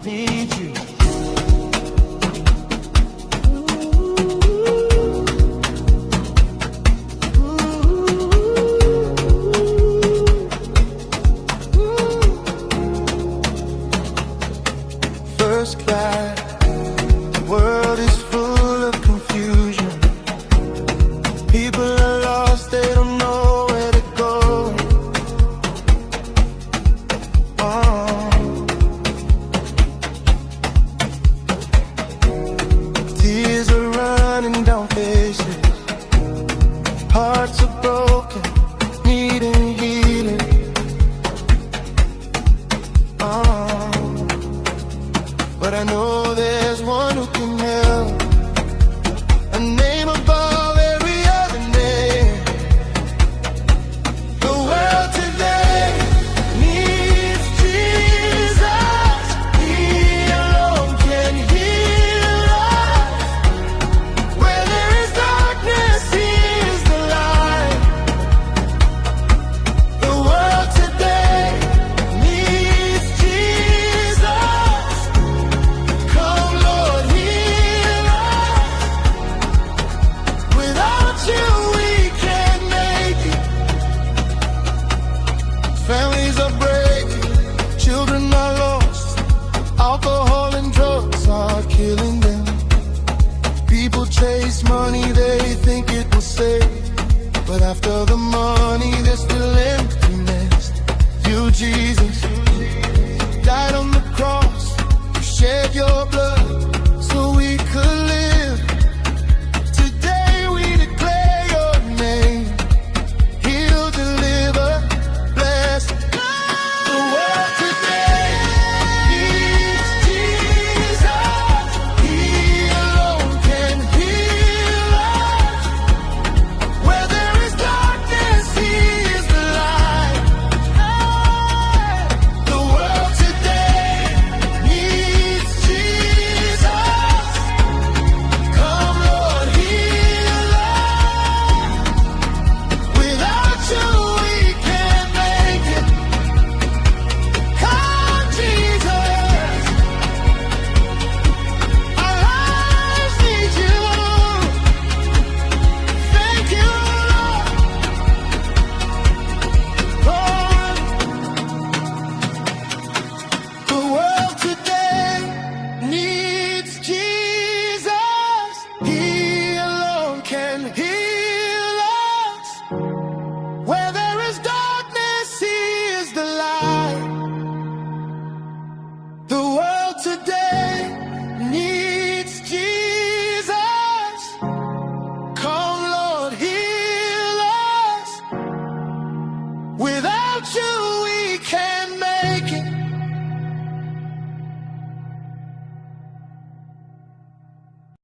need you. First class, the world is full of confusion. People are lost, they don't know where to go. Tears are running down faces, hearts are broken, needing healing. But I know there's one who can help, a name above every other name. The world today needs Jesus. He alone can heal us. Where there is darkness, He is the light. The world today needs Jesus. Come, Lord, heal us. Without you, we can't make it. Families are breaking, children are lost. Alcohol and drugs are killing them. People chase money, they think it will save, but after the money, there's still emptiness. You, Jesus, died on the cross. You shed your blood so we could live. Today we declare your name. Heal, deliver, bless. The world today needs Jesus. He alone can heal us. Where there is darkness, He is the light. The world today needs Jesus. Come, Lord, heal us. Without you, we can't make it. Come, Jesus. Our lives need you. Thank you, Lord. The world today needs Jesus. He alone can heal us. Where there is darkness, He is the light. The world today needs Jesus. Come, Lord, heal us. Without you,